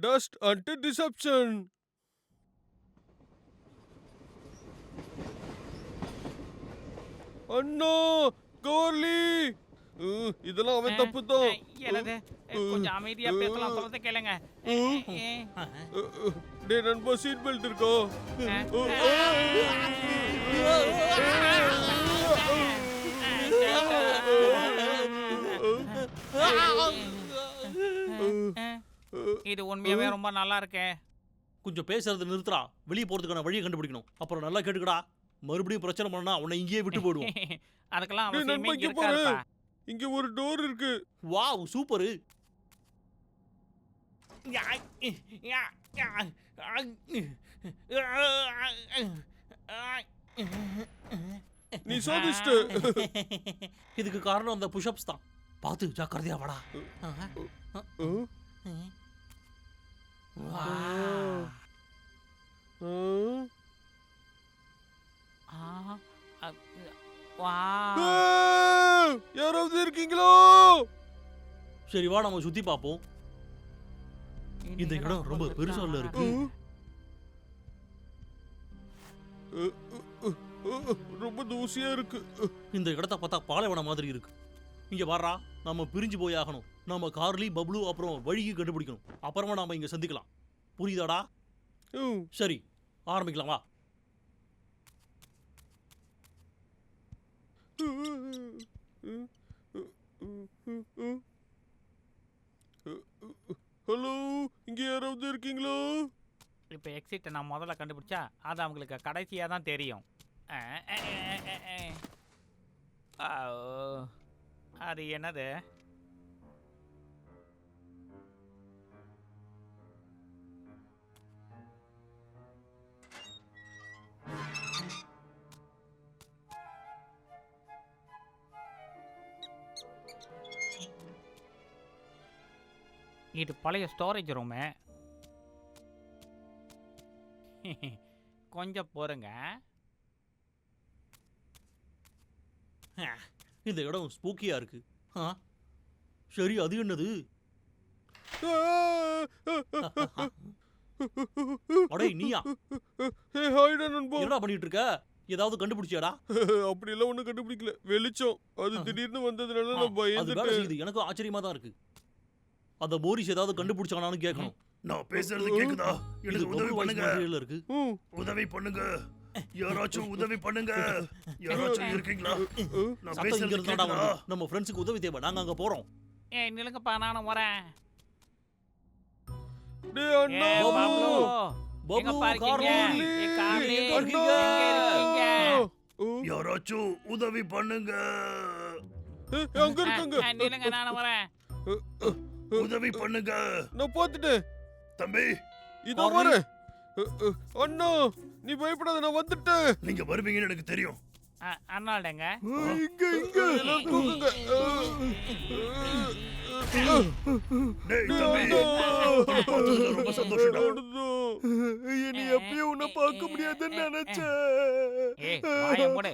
Dust and deception. Anna, garlic, இதெல்லாம் அவன் தப்பு தான். என்னது? கொஞ்சம் அமைதியா பேசலாம், சொல்றத கேளுங்க. டேய் நண்பா, சீட் பெல்ட் இருக்கா? இது உண்மையாவே ரொம்ப நல்லா இருக்கே. கொஞ்சம் பேசுறது நிறுத்துறா. வெளியே போறதுக்கான வழியை கண்டுபிடிக்கணும். அப்புறம் நல்லா கேட்டுக்கடா. மறுபடியும் பிரச்சனை பண்ணா உன்னை இங்கேயே விட்டு போயிடுவோம். அதுக்கெல்லாம் டேய் அவசியமே நண்பா, இங்க பாரு, இருக்காதுப்பா. இங்க ஒரு டோர் இருக்கு. Wow, super. நீ சாதிச்சிட்ட. இதுக்கு காரணம் அந்த புஷ்அப்ஸ் தான். பார்த்து ஜாக்கிரதையா வாடா. யாராவது இருக்கீங்களோ? சரி வா, நம்ம சுத்தி பார்ப்போம். இந்த இடம் ரொம்ப பெருசா இருக்கு. ரொம்ப தூசியா இருக்கு. இந்த இடத்த பார்த்தா பாலைவனம் மாதிரி இருக்கு. இங்க வாடா, நம்ம பிரிஞ்சு போய் ஆகணும். நம்ம கார்லி, பப்ளு அப்புறம் வழியை கண்டுபிடிக்கணும். அப்புறமா நாம இங்க சந்திக்கலாம். புரியுதாடா? சரி, ஆரம்பிக்கலாம் வா. ஹலோ, இங்க யாராவது இருக்கீங்களோ? இப்போ எக்ஸிட்டை நான் முதல்ல கண்டுபிடிச்சா அது அவங்களுக்கு கடைசியாக தான் தெரியும். அது என்னது? இது பழைய ஸ்டோரேஜ் ரூமு. கொஞ்சம் பொறுங்க. இந்த இடம் ஸ்பூக்கியா இருக்கு. சரி, அது என்னது? அடே நீயா? என்ன பண்ணிட்டு இருக்க? ஏதாவது கண்டுபிடிச்சியாடா? அப்படி எல்லாம் ஒண்ணும் கண்டுபிடிக்கல. வெளிச்சம் அது திடீர்னு வந்ததுனால நான் பயந்துட்டேன். எனக்கு ஆச்சரியமா தான் இருக்கு. அந்த போரிஸ் ஏதாவது கண்டுபிடிச்சானான்னு கேட்கணும். நான் பேசுறது கேக்குதா? எனக்கு உதவி பண்ணுங்க. இருக்கு. உதவி பண்ணுங்க. யாராச்சும் உதவி பண்ணுங்க. யாராச்சும் இருக்கீங்களா? நான் சத்தம் இங்க பேசுறது இருந்தாடா கேக்குதா? வருது. நம்ம ஃப்ரெண்ட்ஸ்க்கு உதவி தேவை. நாங்க அங்க போறோம். நிலுங்கப்பா, நானும் வரேன். டேய் அண்ணா, பப்ளு, பப்ளு, எங்கப்பா இருக்கீங்க? கார்லி, கார்லி, எங்க எங்க இருக்கீங்க? இருக்கீங்க? யாராச்சும் உதவி பண்ணுங்க. அங்க இருக்காங்க. நிலுங்க, நானும் வரேன். உதவி பண்ணுங்க. நான் பாத்துட்டேன் தம்பி, இதோ வரேன். அண்ணா, நீ பயப்படாத, நான் வந்துட்டேன். நீங்க வருவீங்கன்னு எனக்கு தெரியும். அண்ணாடங்க. இங்க இங்க எல்லாம் தூக்குங்க. டேய் தம்பி, பார்த்ததுல ரொம்ப சந்தோஷம்டா. என்னை எப்பயும் உன்னை பார்க்க முடியாதுன்னு நினைச்சேன். ஏய், வாயை மூடு.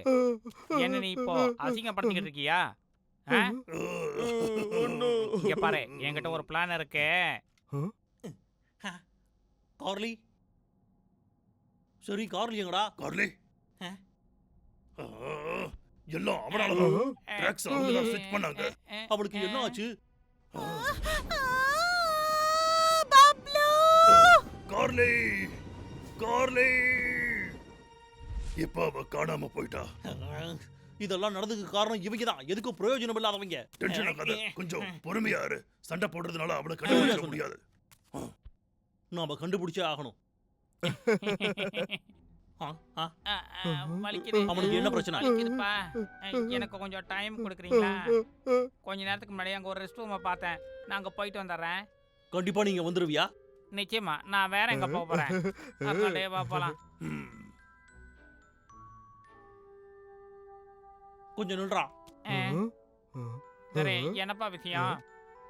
என்ன நீ இப்போ அசிங்கப்படுத்திக்கிட்டு இருக்கியா? இங்க பாரு, என்கிட்ட ஒரு பிளான் இருக்கு. கார்லி, சரி கார்லி எங்கடா? கார்லி, எல்லாம் அவனால ட்ராக்ஸ் அவங்க தான் ஸ்விட்ச் பண்ணாங்க. அவளுக்கு என்ன ஆச்சு? கார்லி, கார்லி, இப்ப அவ காணாம போயிட்டா. இதெல்லாம் நடந்ததுக்கு காரணம் இவங்க தான். எதுக்கும் பிரயோஜனம் இல்லாதவங்க. டென்ஷன் ஆகாத, கொஞ்சம் பொறுமையா இரு. சண்டை போடுறதுனால அவளை கண்டுபிடிக்க முடியாது. நாம கண்டுபிடிச்சே ஆகணும். அவனுக்கு என்ன பிரச்சனை? வலிக்குதுப்பா. எனக்கு கொஞ்சம் டைம் கொடுக்குறீங்களா? கொஞ்ச நேரத்துக்கு முன்னாடி அங்கே ஒரு ரெஸ்ட் ரூமை பார்த்தேன். நான் அங்கே போயிட்டு வந்துடுறேன். கண்டிப்பா நீங்க வந்துருவியா? நிச்சயமா. நான் வேற எங்க போக போறேன்? அப்படியே போலாம். கொஞ்சம் நின்றா. சரி, என்னப்பா விஷயம்?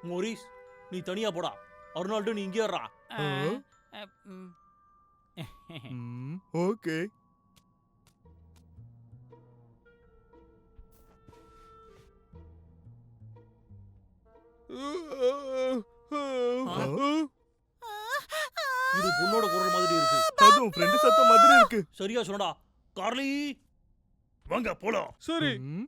மோரிஸ், நீ தனியா போடா. அருணால்டு, நீ இங்கே வர்றா. ஓகே. இது பொண்ணோட குரல் மாதிரி இருக்கு. அது உன் ஃப்ரெண்ட் சத்தம் மாதிரி இருக்கு. சரியா சொன்னடா கார்லி. வாங்க போலாம். சரி. ம்.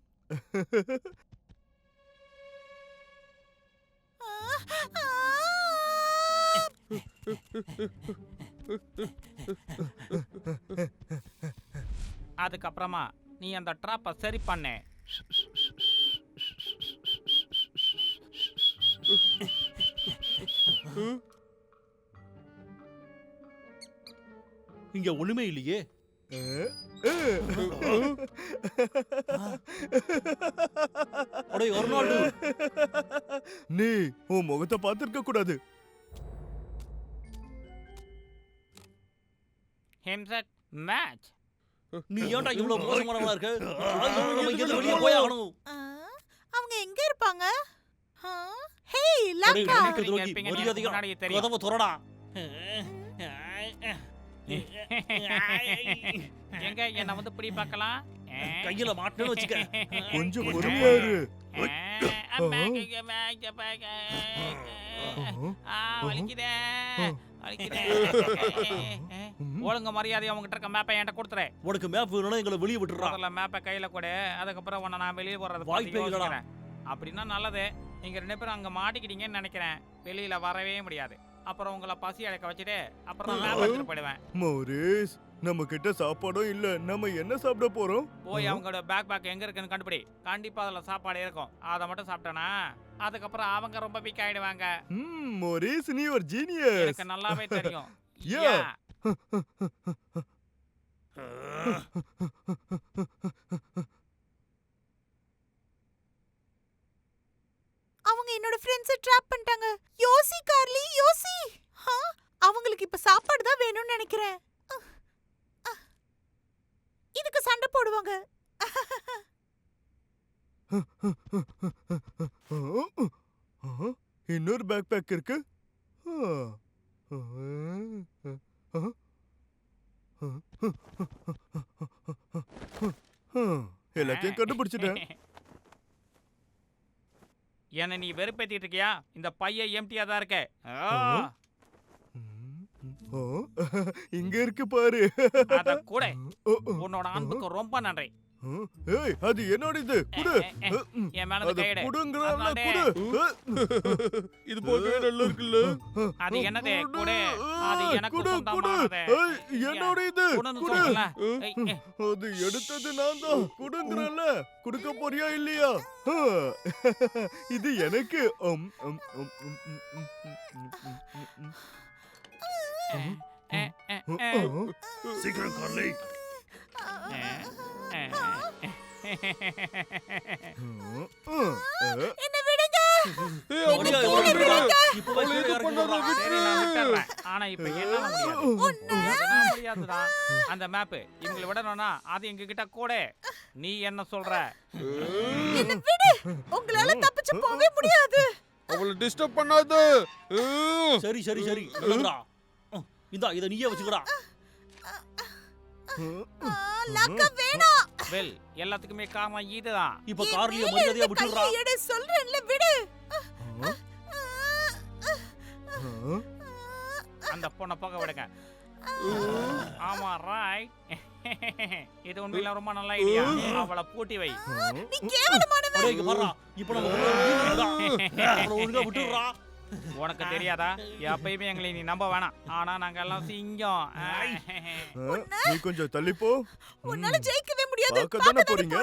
அதுக்கப்புறமா நீ அந்த ட்ராப்பை சரி பண்ணு. இங்க ஒண்ணுமே இல்லையே. அடே அருணாடு, நீ உன் முகத்தை பார்த்திருக்க கூடாது. ஹெம்செட் மேட்ச். நீ ஏன்டா இவ்வளவு மோசமானவனா இருக்க? நம்ம இங்க இருந்து வெளியே போய் ஆகணும். அவங்க எங்க இருப்பாங்க? ஹே அடே, லக்கா, உனக்கு துரோகி, இருப்பீங்க, மரியாதையா முன்னாடியே தெரியும். கதவை திறடா. எங்க என்ன வந்து பிடி பார்க்கலாம். கையில மாட்டேன்னு வச்சுக்க. கொஞ்சம் பொறுமையா இரு. வலிக்குதே வலிக்குதே. ஒழுங்கு மரியாதை அவங்ககிட்ட இருக்க மேப்பை என்கிட்ட கொடுத்துறேன். உனக்கு மேப் வேணும்னா எங்களை வெளியே விட்டுறா. முதல்ல மேப்பை கையில கொடு, அதுக்கப்புறம் உன்னை நான் வெளியே போறது வாய்ப்பே இல்லடா. அப்படின்னா நல்லது. நீங்க 2 பேரும் அங்க மாட்டிக்கிட்டீங்கன்னு நினைக்கிறேன். வெளியில வரவே முடியாது. அப்புறம் உங்களை பசி அடைக்க வச்சுட்டு அப்புறம் மேப் எடுத்துட்டு போயிடுவேன். மோரிஸ், நம்ம கிட்ட சாப்பாடும் இல்ல. நம்ம என்ன சாப்பிட போறோம்? போய் அவங்களோட பேக் எங்க இருக்குன்னு கண்டுபிடி. கண்டிப்பா அதுல சாப்பாடு இருக்கும். அதை மட்டும் சாப்பிட்டேனா அதுக்கப்புறம் அவங்க ரொம்ப வீக் ஆயிடுவாங்க. மோரிஸ், நீ ஒரு ஜீனியஸ். எனக்கு நல்லாவே தெரியும். Yeah. அவங்க என்னோட ஃப்ரெண்ட்ஸை ட்ராப் பண்ணிட்டாங்க. யோசி கார்லி, யோசி. அவங்களுக்கு இப்ப சாப்பாடு தான் வேணும்னு நினைக்கிறேன். இதுக்கு சண்டை போடுவாங்க. இன்னொரு பேக் பேக் இருக்கு. எல்லாத்தையும் கண்டுபிடிச்சிட்டேன். என்ன நீ வெறுப்பேத்திட்டு இருக்கியா? இந்த பைய எம்டியா தான் இருக்க. இங்க இருக்கு பாரு. அத கூட உன்னோட அன்புக்கு ரொம்ப நன்றி. ஏய், அது என்னோட இது. குடு. என் மேல அது கையெடு. குடுங்கறல அதானே. குடு. இது பார்க்கவே நல்லா இருக்குல்ல. அது என்னது? குடு. அது எனக்கு குடு, குடு. சொந்தமானது. ஏய், என்னோட இது. குடுன்னு குடு. சொல்றல. ஏய், ஏய். அது எடுத்தது நான் தான். குடுங்கறல. குடுக்க போறியா இல்லையா? இது எனக்கு. சீக்கிரம் கார்லி. என்ன விடுங்க. ஏய், அவங்க மரியாதை போடுங்க. விட்டுறா. இப்பவே அவளை கீழே எதுவும் இறக்கி பண்ணாத, விடுறா. சரி, நான் விட்டுறேன். ஆனா இப்ப என்ன முடியாது. எதனா முடியாதுடா. அந்த மேப் இவங்களை விடணும்னா அது எங்க கிட்ட கூட. நீ என்ன சொல்ற? என்ன விடு. உங்களால தப்பிச்சு போவே முடியாது. அவளை டிஸ்டர்ப் பண்ணாத. சரி சரி சரி நல்லதுடா. இந்தா இத நீயே வச்சுக்கடா. லக்கா வேணாம். வெல், எல்லாத்துக்குமே காரணம் இதுதான். இப்ப கார்லிய மரியாதையா விட்டுறா. கையை எடு சொல்றேன்ல, விடு. அந்த பொண்ணை போக விடுங்க. ஆமா ரைட். இது உண்மையில ரொம்ப நல்ல ஐடியா. அவளை பூட்டி வை. நீ கேவலமானவன். அடே இங்க பாருடா. இப்ப நம்ம அவளை ஒழுங்கா விட்டுறா. உனக்கு தெரியாதா? எப்பயுமே எங்களை நீ நம்ப வேணாம். ஆனா நாங்க எல்லாம் சிங்கம். நீ கொஞ்சம் தள்ளி போ. உன்னால ஜெயிக்கவே முடியாது. பார்க்க தானே போறீங்க.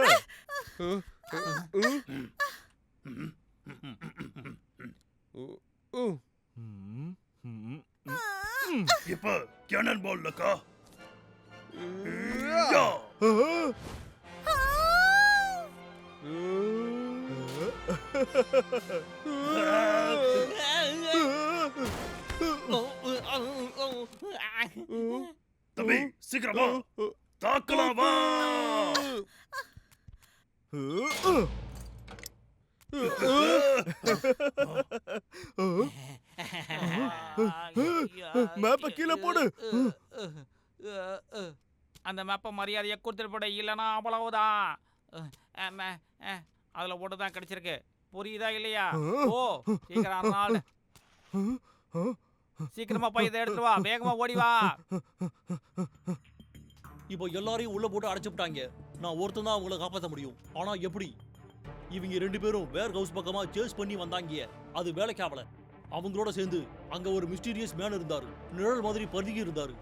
இப்ப கேனன் பால் லக்கா. யா. தம்பி சீக்கிரமா தாக்கலாம் வா. மேப்ப கீழே போடு. அந்த மேப்பை மரியாதையை கொடுத்துட்டு போட, இல்லைன்னா அவ்வளவுதான். அதுல ஒண்ணுதான் கிடைச்சிருக்கு. புரியுதா இல்லையா? ஓ சீக்கிரம் நாள். சீக்கிரமா போய் இதை எடுத்துட்டு வா, வேகமா ஓடி வா. இப்போ எல்லாரையும் உள்ள போட்டு அடைச்சு விட்டாங்க. நான் ஒருத்தன் தான் அவங்கள காப்பாற்ற முடியும். ஆனா எப்படி? இவங்க 2 பேரும் வேர் ஹவுஸ் பக்கமா சேஸ் பண்ணி வந்தாங்க. அது வேலைக்காவல. அவங்களோட சேர்ந்து அங்க ஒரு மிஸ்டீரியஸ் மேன் இருந்தாரு. நிழல் மாதிரி பதுங்கி இருந்தாரு.